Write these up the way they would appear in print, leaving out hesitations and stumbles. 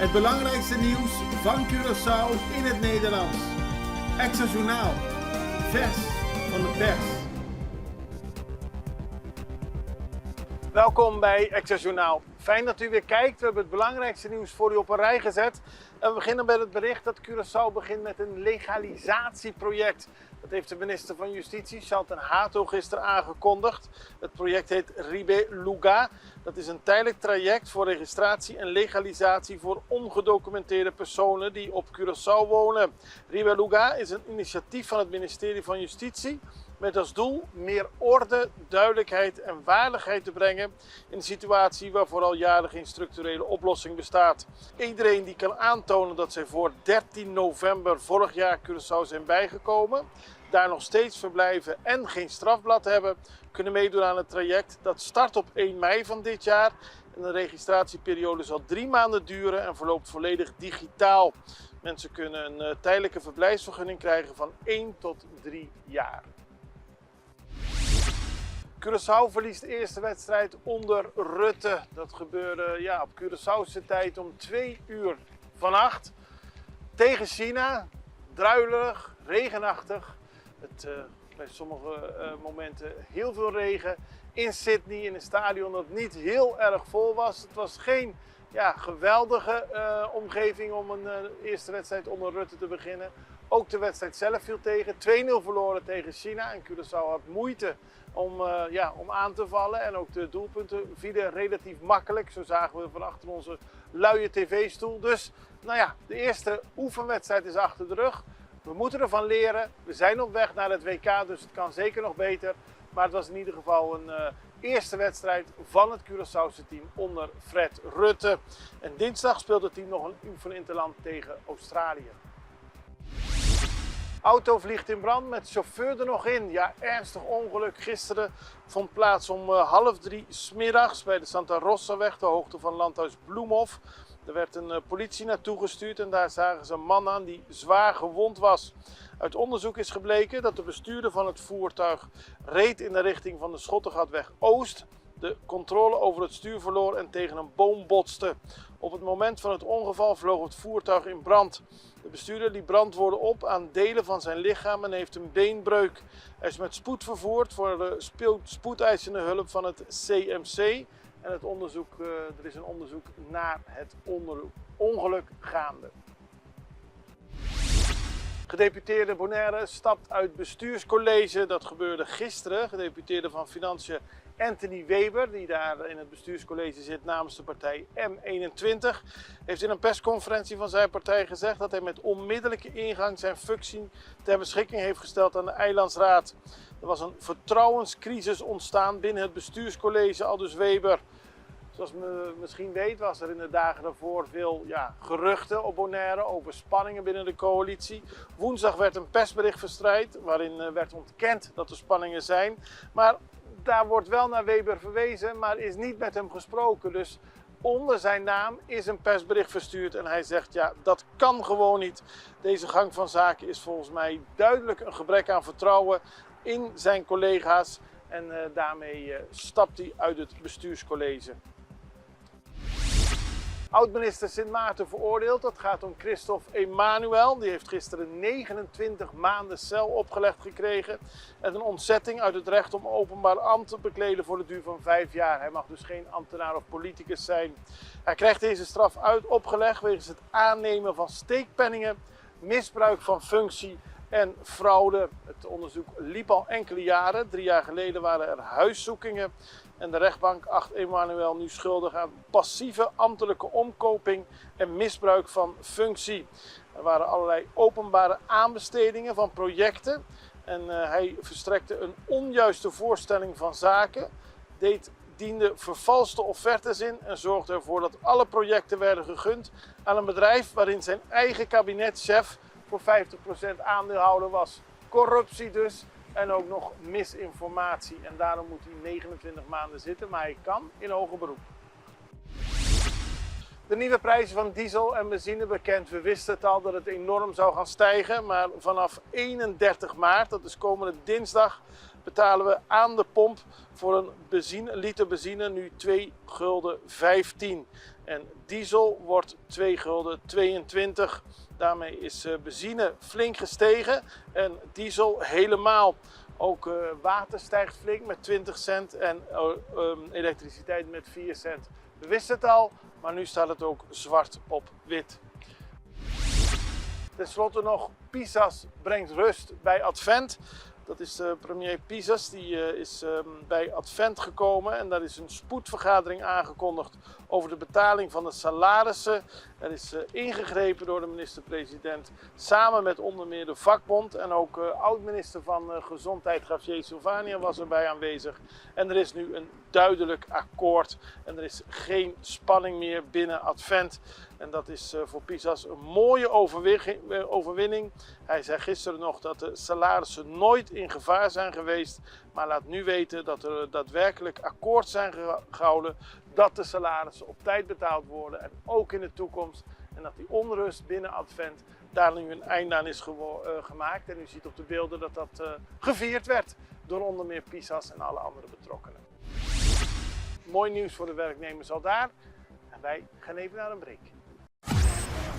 Het belangrijkste nieuws van Curaçao in het Nederlands. Extra Journaal. Vers van de pers. Welkom bij Extra Journaal. Fijn dat u weer kijkt. We hebben het belangrijkste nieuws voor u op een rij gezet. En we beginnen met het bericht dat Curaçao begint met een legalisatieproject. Dat heeft de minister van Justitie, Chantal Hato, gisteren aangekondigd. Het project heet Ribe Lugar. Dat is een tijdelijk traject voor registratie en legalisatie voor ongedocumenteerde personen die op Curaçao wonen. Ribe Lugar is een initiatief van het ministerie van Justitie met als doel meer orde, duidelijkheid en waardigheid te brengen in een situatie waar vooral jaren geen structurele oplossing bestaat. Iedereen die kan aantonen dat zij voor 13 november vorig jaar Curaçao zijn bijgekomen, daar nog steeds verblijven en geen strafblad hebben, kunnen meedoen aan het traject. Dat start op 1 mei van dit jaar. En de registratieperiode zal 3 maanden duren en verloopt volledig digitaal. Mensen kunnen een tijdelijke verblijfsvergunning krijgen van 1 tot 3 jaar. Curaçao verliest de eerste wedstrijd onder Rutte. Dat gebeurde op Curaçaose tijd om 2 uur vannacht. Tegen China. Druilerig, regenachtig. Bij sommige momenten heel veel regen. In Sydney, in een stadion dat niet heel erg vol was. Het was geen geweldige omgeving om een eerste wedstrijd onder Rutte te beginnen. Ook de wedstrijd zelf viel tegen. 2-0 verloren tegen China. En Curaçao had moeite om aan te vallen. En ook de doelpunten vielen relatief makkelijk. Zo zagen we van achter onze luie tv-stoel. Dus de eerste oefenwedstrijd is achter de rug. We moeten ervan leren. We zijn op weg naar het WK, dus het kan zeker nog beter. Maar het was in ieder geval een eerste wedstrijd van het Curaçaose team onder Fred Rutte. En dinsdag speelt het team nog een oefeninterland tegen Australië. Auto vliegt in brand met chauffeur er nog in. Ja, ernstig ongeluk. Gisteren vond plaats om 2:30 'smiddags bij de Santa Rosaweg, de hoogte van Landhuis Bloemhof. Er werd een politie naartoe gestuurd en daar zagen ze een man aan die zwaar gewond was. Uit onderzoek is gebleken dat de bestuurder van het voertuig reed in de richting van de Schottegatweg Oost, de controle over het stuur verloor en tegen een boom botste. Op het moment van het ongeval vloog het voertuig in brand. De bestuurder liep brandwonden op aan delen van zijn lichaam en heeft een beenbreuk. Hij is met spoed vervoerd voor de spoedeisende hulp van het CMC. En er is een onderzoek naar het ongeluk gaande. Gedeputeerde Bonaire stapt uit bestuurscollege. Dat gebeurde gisteren. Gedeputeerde van Financiën Anthony Weber, die daar in het bestuurscollege zit namens de partij M21, heeft in een persconferentie van zijn partij gezegd dat hij met onmiddellijke ingang zijn functie ter beschikking heeft gesteld aan de Eilandsraad. Er was een vertrouwenscrisis ontstaan binnen het bestuurscollege, aldus Weber. Zoals men misschien weet was er in de dagen daarvoor veel geruchten op Bonaire over spanningen binnen de coalitie. Woensdag werd een persbericht verspreid waarin werd ontkend dat er spanningen zijn. Maar daar wordt wel naar Weber verwezen, maar is niet met hem gesproken. Dus onder zijn naam is een persbericht verstuurd en hij zegt dat kan gewoon niet. Deze gang van zaken is volgens mij duidelijk een gebrek aan vertrouwen in zijn collega's. En daarmee stapt hij uit het bestuurscollege. Oud-minister Sint Maarten veroordeeld. Dat gaat om Christophe Emmanuel. Die heeft gisteren 29 maanden cel opgelegd gekregen. En een ontzetting uit het recht om openbaar ambt te bekleden voor de duur van 5 jaar. Hij mag dus geen ambtenaar of politicus zijn. Hij krijgt deze straf opgelegd wegens het aannemen van steekpenningen, misbruik van functie en fraude. Het onderzoek liep al enkele jaren. 3 jaar geleden waren er huiszoekingen. En de rechtbank acht Emmanuel nu schuldig aan passieve ambtelijke omkoping en misbruik van functie. Er waren allerlei openbare aanbestedingen van projecten. En hij verstrekte een onjuiste voorstelling van zaken, diende vervalste offertes in en zorgde ervoor dat alle projecten werden gegund aan een bedrijf waarin zijn eigen kabinetchef voor 50% aandeelhouder was. Corruptie dus. En ook nog misinformatie. En daarom moet hij 29 maanden zitten, maar hij kan in hoger beroep. De nieuwe prijzen van diesel en benzine bekend. We wisten het al dat het enorm zou gaan stijgen. Maar vanaf 31 maart, dat is komende dinsdag, betalen we aan de pomp voor een liter benzine nu 2,15 gulden. En diesel wordt 2,22 gulden. Daarmee is benzine flink gestegen en diesel helemaal. Ook water stijgt flink met 20 cent en elektriciteit met 4 cent. We wisten het al, maar nu staat het ook zwart op wit. Ten slotte nog, Pisas brengt rust bij Advent. Dat is premier Pisas, die is bij Advent gekomen en daar is een spoedvergadering aangekondigd over de betaling van de salarissen. Er is ingegrepen door de minister-president samen met onder meer de vakbond en ook oud-minister van Gezondheid Javier Silvania was erbij aanwezig. En er is nu een duidelijk akkoord en er is geen spanning meer binnen Advent. En dat is voor Pisas een mooie overwinning. Hij zei gisteren nog dat de salarissen nooit in gevaar zijn geweest, maar laat nu weten dat er daadwerkelijk akkoord zijn gehouden dat de salarissen op tijd betaald worden en ook in de toekomst. En dat die onrust binnen Advent daar nu een einde aan is gemaakt. En u ziet op de beelden dat dat gevierd werd door onder meer Pisas en alle andere betrokkenen. Mooi nieuws voor de werknemers al daar. En wij gaan even naar een break.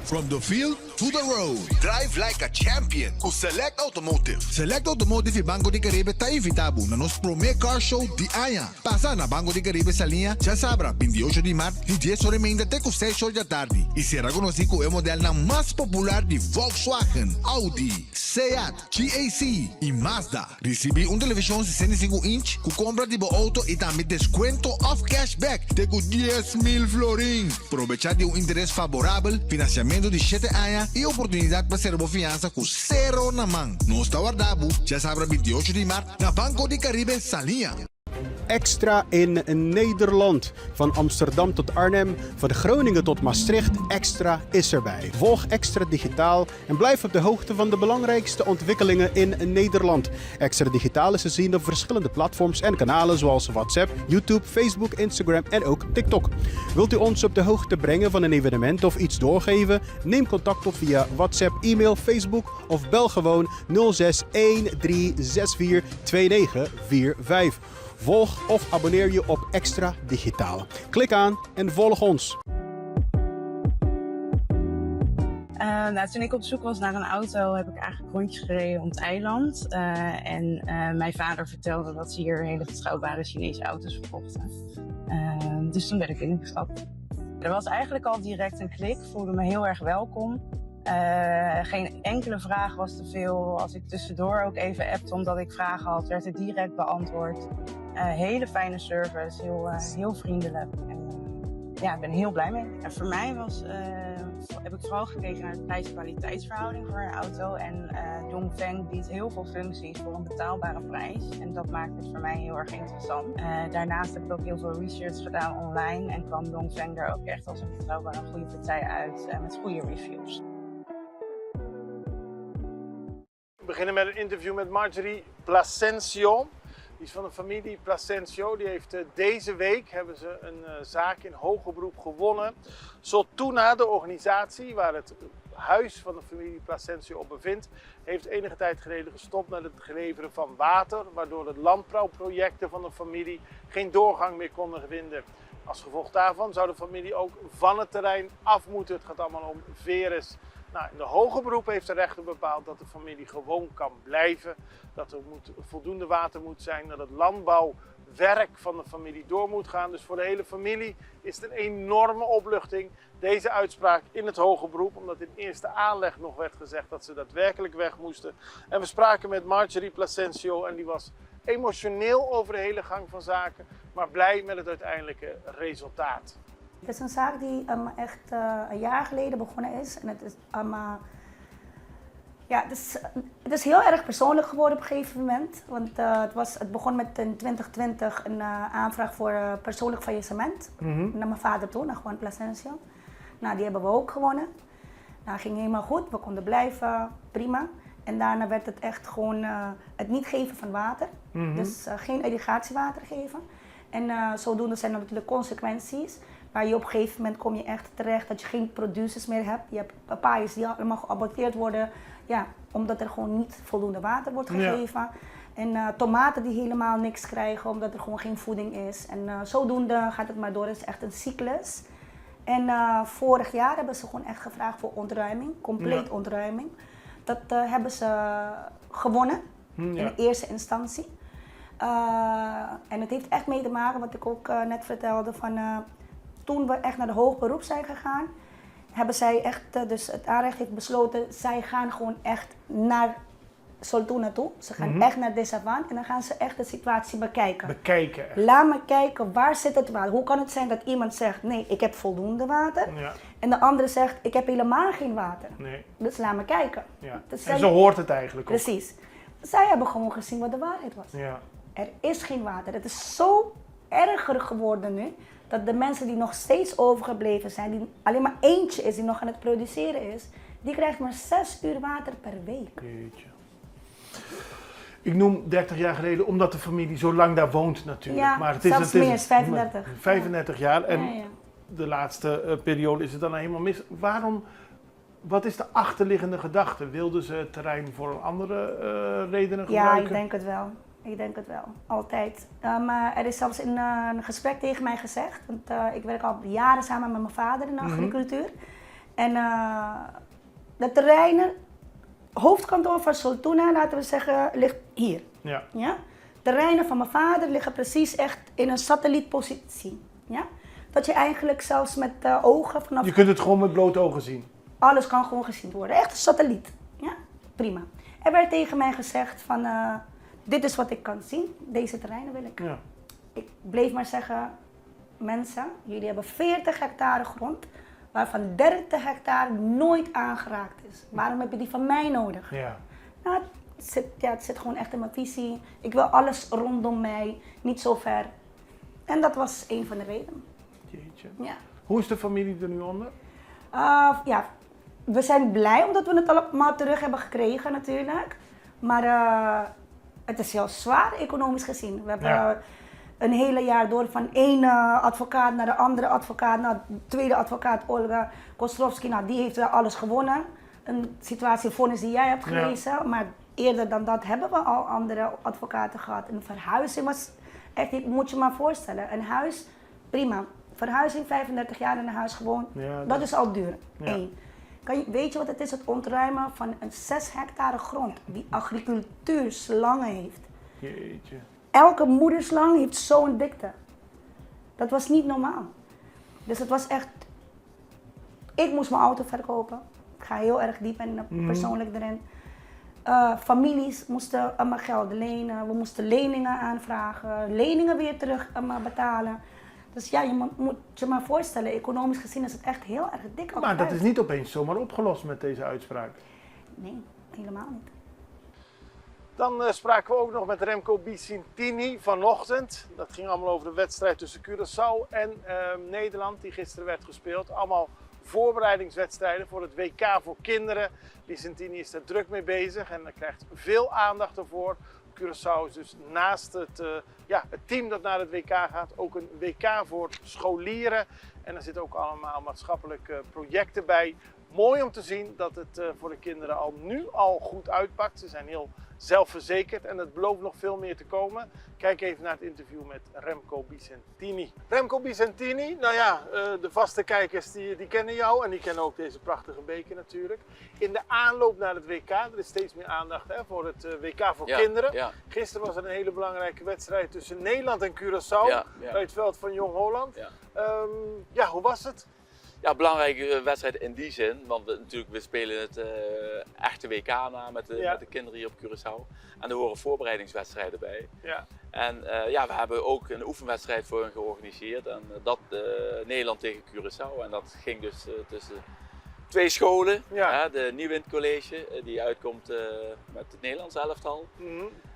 From the field to the road. Drive like a champion with Select Automotive. Select Automotive e Banco de Caribe tá invitado na nosso primeiro car show de Anha. Passa na Banco de Caribe essa linha, já sabe, 28 de março e 10 horas ainda até com 6 horas da tarde. E será conhecido o modelo mais popular de Volkswagen, Audi, Seat, GAC e Mazda. Recebi televisão 65 inch com compra de boa auto e também desconto off cashback de 10.000 florin. Aproveitar de interesse favorável, financiamento de 7 anos e oportunidade para ser fiança com zero na mão. Não está guardado, já sabe, 28 de março na Banco de Caribe Salinha. Extra in Nederland. Van Amsterdam tot Arnhem, van Groningen tot Maastricht, Extra is erbij. Volg Extra Digitaal en blijf op de hoogte van de belangrijkste ontwikkelingen in Nederland. Extra Digitaal is te zien op verschillende platforms en kanalen zoals WhatsApp, YouTube, Facebook, Instagram en ook TikTok. Wilt u ons op de hoogte brengen van een evenement of iets doorgeven? Neem contact op via WhatsApp, e-mail, Facebook of bel gewoon 06 1364 2945. Volg of abonneer je op Extra Digitaal. Klik aan en volg ons. Toen ik op zoek was naar een auto heb ik eigenlijk rondjes gereden om het eiland. Mijn vader vertelde dat ze hier hele betrouwbare Chinese auto's verkochten. Dus toen ben ik ingestapt. Er was eigenlijk al direct een klik, voelde me heel erg welkom. Geen enkele vraag was te veel. Als ik tussendoor ook even appte omdat ik vragen had, werd het direct beantwoord. Hele fijne service, heel vriendelijk. Ik ben heel blij mee. En voor mij heb ik vooral gekeken naar de prijs-kwaliteitsverhouding voor een auto. En Dongfeng biedt heel veel functies voor een betaalbare prijs. En dat maakt het voor mij heel erg interessant. Daarnaast heb ik ook heel veel research gedaan online. En kwam Dongfeng er ook echt als een betrouwbare goede partij uit met goede reviews. We beginnen met een interview met Marjorie Placencio. Die is van de familie Placencio. Die heeft deze week hebben ze een zaak in hoger beroep gewonnen. Soltuna, de organisatie waar het huis van de familie Placencio op bevindt, heeft enige tijd geleden gestopt met het geleveren van water, waardoor de landbouwprojecten van de familie geen doorgang meer konden vinden. Als gevolg daarvan zou de familie ook van het terrein af moeten. Het gaat allemaal om Veres. In de hoger beroep heeft de rechter bepaald dat de familie gewoon kan blijven. Dat er voldoende water moet zijn, dat het landbouwwerk van de familie door moet gaan. Dus voor de hele familie is het een enorme opluchting, deze uitspraak in het hoger beroep. Omdat in eerste aanleg nog werd gezegd dat ze daadwerkelijk weg moesten. En we spraken met Marjorie Placencio en die was emotioneel over de hele gang van zaken, maar blij met het uiteindelijke resultaat. Het is een zaak die echt een jaar geleden begonnen is. En het is, het is heel erg persoonlijk geworden op een gegeven moment. Want het begon met in 2020 een aanvraag voor persoonlijk faillissement. Naar mijn vader toe, naar Juan Placencio. Die hebben we ook gewonnen. Het ging helemaal goed, we konden blijven, prima. En daarna werd het echt gewoon het niet geven van water. Dus geen irrigatiewater geven. En zodoende zijn er natuurlijk consequenties. Maar op een gegeven moment kom je echt terecht dat je geen producers meer hebt. Je hebt papayas die allemaal geaborteerd worden, omdat er gewoon niet voldoende water wordt gegeven. En tomaten die helemaal niks krijgen omdat er gewoon geen voeding is. En zodoende gaat het maar door. Het is echt een cyclus. En vorig jaar hebben ze gewoon echt gevraagd voor ontruiming, compleet ontruiming. Dat hebben ze gewonnen in de eerste instantie. En het heeft echt mee te maken, wat ik ook net vertelde, van toen we echt naar de hoog beroep zijn gegaan, hebben zij echt, dus het aanrecht heeft besloten, zij gaan gewoon echt naar Soltuna toe. Ze gaan echt naar Desavan en dan gaan ze echt de situatie bekijken. Laat me kijken, waar zit het water? Hoe kan het zijn dat iemand zegt, nee, ik heb voldoende water. En de andere zegt, ik heb helemaal geen water. Dus laat me kijken. Dus en zo hoort het eigenlijk ook. Precies. Zij hebben gewoon gezien wat de waarheid was. Er is geen water. Het is zo erger geworden nu, dat de mensen die nog steeds overgebleven zijn, die alleen maar eentje is die nog aan het produceren is, die krijgt maar 6 uur water per week. Jeetje. Ik noem 30 jaar geleden, omdat de familie zo lang daar woont natuurlijk. Ja, maar het zelfs meer, 35. 35 jaar en de laatste periode is het dan helemaal mis. Wat is de achterliggende gedachte? Wilden ze het terrein voor andere redenen gebruiken? Ja, ik denk het wel. Ik denk het wel, altijd. Maar er is zelfs in een gesprek tegen mij gezegd, want ik werk al jaren samen met mijn vader in de agricultuur. En de terreinen, hoofdkantoor van Soltuna, laten we zeggen, ligt hier. Ja. De terreinen van mijn vader liggen precies echt in een satellietpositie. Ja? Dat je eigenlijk zelfs met ogen vanaf... Je kunt het gewoon met blote ogen zien? Alles kan gewoon gezien worden. Echt een satelliet. Ja? Prima. Er werd tegen mij gezegd van... dit is wat ik kan zien, deze terreinen wil ik. Ja. Ik bleef maar zeggen, mensen, jullie hebben 40 hectare grond, waarvan 30 hectare nooit aangeraakt is. Waarom heb je die van mij nodig? Ja. Nou, het zit gewoon echt in mijn visie. Ik wil alles rondom mij, niet zo ver. En dat was een van de redenen. Jeetje. Ja. Hoe is de familie er nu onder? Ja, we zijn blij omdat we het allemaal terug hebben gekregen natuurlijk. Maar... het is heel zwaar economisch gezien. We hebben een hele jaar door van één advocaat naar de andere advocaat, naar de tweede advocaat Olga Kostrovski. Nou, die heeft alles gewonnen. Een situatie, vonnis die jij hebt gelezen. Maar eerder dan dat hebben we al andere advocaten gehad. Een verhuizing was echt, moet je maar voorstellen. Een huis, prima. Verhuizing, 35 jaar in een huis gewoond, dat is al duur. Eén. Weet je wat het is, het ontruimen van een 6 hectare grond die agricultuurslangen heeft? Jeetje. Elke moederslang heeft zo'n dikte. Dat was niet normaal. Dus het was echt... Ik moest mijn auto verkopen. Ik ga heel erg diep en persoonlijk erin. Families moesten allemaal geld lenen. We moesten leningen aanvragen. Leningen weer terug betalen. Dus ja, je moet je maar voorstellen, economisch gezien is het echt heel erg dik. Maar dat is niet opeens zomaar opgelost met deze uitspraak? Nee, helemaal niet. Dan spraken we ook nog met Remco Bicintini vanochtend. Dat ging allemaal over de wedstrijd tussen Curaçao en Nederland die gisteren werd gespeeld. Allemaal voorbereidingswedstrijden voor het WK voor kinderen. Bicintini is er druk mee bezig en er krijgt veel aandacht ervoor. Curaçao is dus naast het team dat naar het WK gaat ook een WK voor scholieren. En er zitten ook allemaal maatschappelijke projecten bij. Mooi om te zien dat het voor de kinderen nu al goed uitpakt. Ze zijn heel zelfverzekerd en het belooft nog veel meer te komen. Kijk even naar het interview met Remco Bicintini. Remco Bicintini, nou ja, de vaste kijkers die kennen jou en die kennen ook deze prachtige beker natuurlijk. In de aanloop naar het WK, er is steeds meer aandacht voor het WK voor kinderen. Ja. Gisteren was er een hele belangrijke wedstrijd tussen Nederland en Curaçao bij het veld van Jong Holland. Ja, hoe was het? Ja, belangrijke wedstrijd in die zin, want we spelen het echte WK na met de kinderen hier op Curaçao. En er horen voorbereidingswedstrijden bij. Ja. En we hebben ook een oefenwedstrijd voor hen georganiseerd. En dat Nederland tegen Curaçao. En dat ging dus tussen 2 scholen. Ja. De Nieuwind College, die uitkomt met het Nederlands elftal.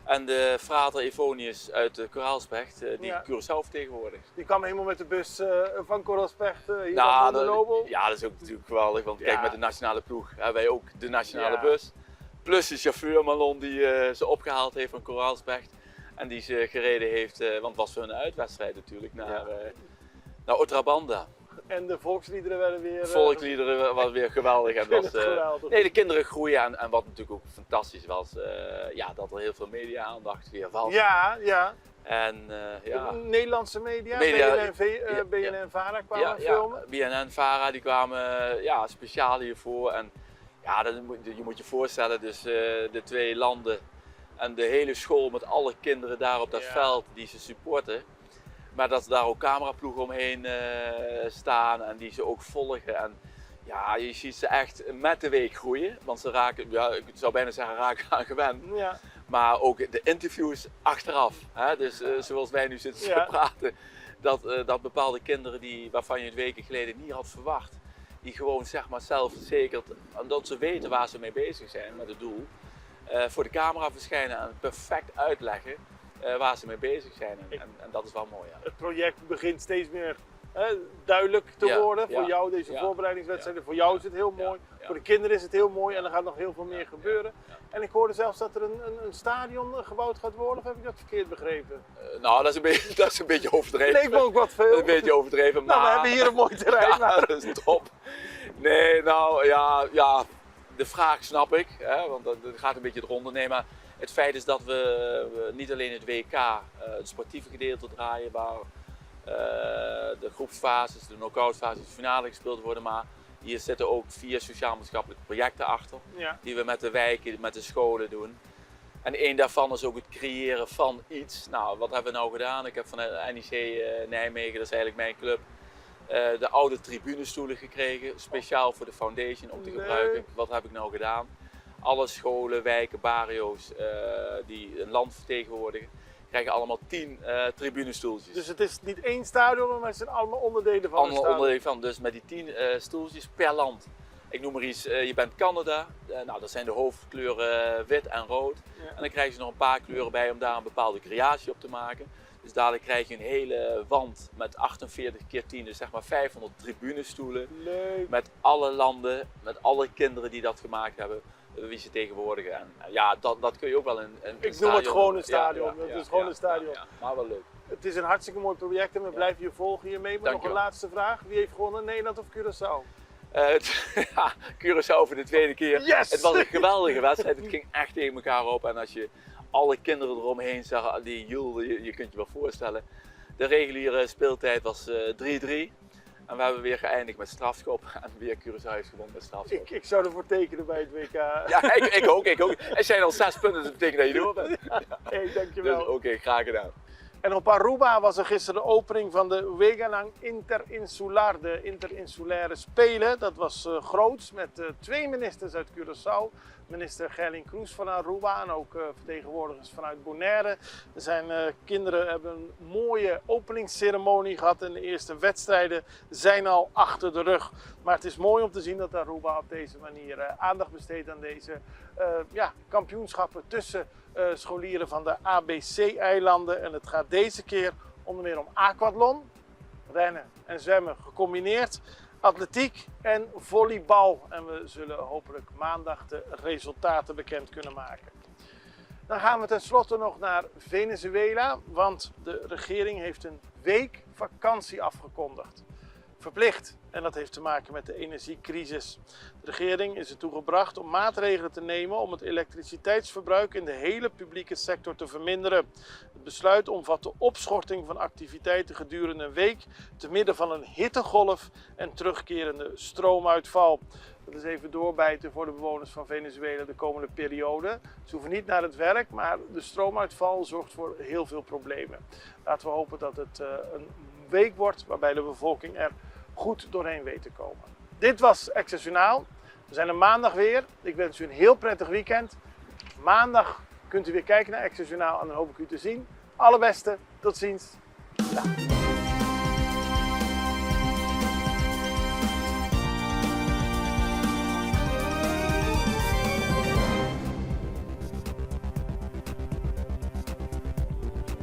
En de Frater Evonius uit Koraalspecht, die Curaçao vertegenwoordigt. Die kwam helemaal met de bus van Koraalspecht hier aan de Nobel. Ja, dat is ook natuurlijk geweldig, want kijk, met de nationale ploeg hebben wij ook de nationale bus. Plus de chauffeur Malon die ze opgehaald heeft van Koraalspecht. En die ze gereden heeft, want het was voor hun uitwedstrijd natuurlijk, naar Otrabanda. En de volksliederen werden weer... volksliederen was weer geweldig. En geweldig. Nee, de kinderen groeien en wat natuurlijk ook fantastisch was, dat er heel veel media-aandacht weer was. Ja. En Nederlandse media, BNN-VARA kwamen filmen. BNN-VARA die kwamen speciaal hiervoor. En ja, je moet je voorstellen, dus de 2 landen en de hele school met alle kinderen daar op dat veld die ze supporten. Maar dat daar ook cameraploegen omheen staan en die ze ook volgen. En ja, je ziet ze echt met de week groeien. Want ze raken, ik zou bijna zeggen, raken aan gewend. Ja. Maar ook de interviews achteraf. Hè? Dus zoals wij nu zitten te praten. Dat bepaalde kinderen waarvan je het weken geleden niet had verwacht. Die gewoon zeg maar zelfverzekerd, omdat ze weten waar ze mee bezig zijn met het doel. Voor de camera verschijnen en perfect uitleggen waar ze mee bezig zijn. En dat is wel mooi. Ja. Het project begint steeds meer duidelijk te worden. Voor jou deze voorbereidingswedstrijden. Voor jou is het heel mooi. Voor de kinderen is het heel mooi en er gaat nog heel veel meer gebeuren. En ik hoorde zelfs dat er een stadion gebouwd gaat worden. Of heb ik dat verkeerd begrepen? Nou, dat is een beetje overdreven. Leek me ook wat veel. Een beetje overdreven, maar... Nou, we hebben hier een mooi terrein. Dat is top. Nee, nou ja, de vraag snap ik. Hè, want dat gaat een beetje het ronde. Nee, maar het feit is dat we niet alleen het WK, het sportieve gedeelte draaien, waar de groepsfases, de knock-out fases, de finale gespeeld worden, maar hier zitten ook 4 sociaal-maatschappelijke projecten achter, die we met de wijken, met de scholen doen. En één daarvan is ook het creëren van iets. Nou, wat hebben we nou gedaan? Ik heb van de NEC Nijmegen, dat is eigenlijk mijn club, de oude tribunestoelen gekregen, speciaal voor de foundation om te gebruiken. Wat heb ik nou gedaan? Alle scholen, wijken, barrio's die een land vertegenwoordigen, krijgen allemaal 10 tribunestoeltjes. Dus het is niet één stadion, maar het zijn allemaal onderdelen van het stadion? Onderdelen van, dus met die 10 stoeltjes per land. Ik noem maar iets, je bent Canada, nou dat zijn de hoofdkleuren wit en rood. Ja. En dan krijg je nog een paar kleuren bij om daar een bepaalde creatie op te maken. Dus dadelijk krijg je een hele wand met 48 keer 10, dus zeg maar 500 tribunestoelen. Leuk. Met alle landen, met alle kinderen die dat gemaakt hebben, wie ze tegenwoordigen. En ja, dat kun je ook wel in ik noem het gewoon een stadion, het is gewoon een stadion. Ja, maar wel leuk. Het is een hartstikke mooi project en we blijven je volgen hiermee. Maar nog een laatste vraag, wie heeft gewonnen, Nederland of Curaçao? Curaçao voor de tweede keer. Yes! Het was een geweldige wedstrijd, het ging echt tegen elkaar op. En als je alle kinderen eromheen zag, die joelden, je kunt je wel voorstellen. De reguliere speeltijd was 3-3. En we hebben weer geëindigd met strafschop en weer Curaçao heeft gewonnen met strafschop. Ik zou ervoor tekenen bij het WK. Ja, ik ook. Er zijn al 6 punten, dus dat betekent dat je door bent. Hey, dankjewel. Dus oké, graag gedaan. En op Aruba was er gisteren de opening van de Wegenang Interinsular, de Interinsulaire Spelen. Dat was groots met 2 ministers uit Curaçao. Minister Gerling Kroes van Aruba en ook vertegenwoordigers vanuit Bonaire. Kinderen hebben een mooie openingsceremonie gehad en de eerste wedstrijden zijn al achter de rug. Maar het is mooi om te zien dat Aruba op deze manier aandacht besteedt aan deze kampioenschappen tussen scholieren van de ABC-eilanden. En het gaat deze keer onder meer om aquathlon, rennen en zwemmen gecombineerd, atletiek en volleybal. En we zullen hopelijk maandag de resultaten bekend kunnen maken. Dan gaan we tenslotte nog naar Venezuela, want de regering heeft een week vakantie afgekondigd. Verplicht. En dat heeft te maken met de energiecrisis. De regering is ertoe gebracht om maatregelen te nemen om het elektriciteitsverbruik in de hele publieke sector te verminderen. Het besluit omvat de opschorting van activiteiten gedurende een week te midden van een hittegolf en terugkerende stroomuitval. Dat is even doorbijten voor de bewoners van Venezuela de komende periode. Ze hoeven niet naar het werk, maar de stroomuitval zorgt voor heel veel problemen. Laten we hopen dat het een week wordt waarbij de bevolking er goed doorheen weet te komen. Dit was Excelsionaal. We zijn er maandag weer. Ik wens u een heel prettig weekend. Maandag kunt u weer kijken naar Excelsionaal en dan hoop ik u te zien. Allerbeste, tot ziens. Dag.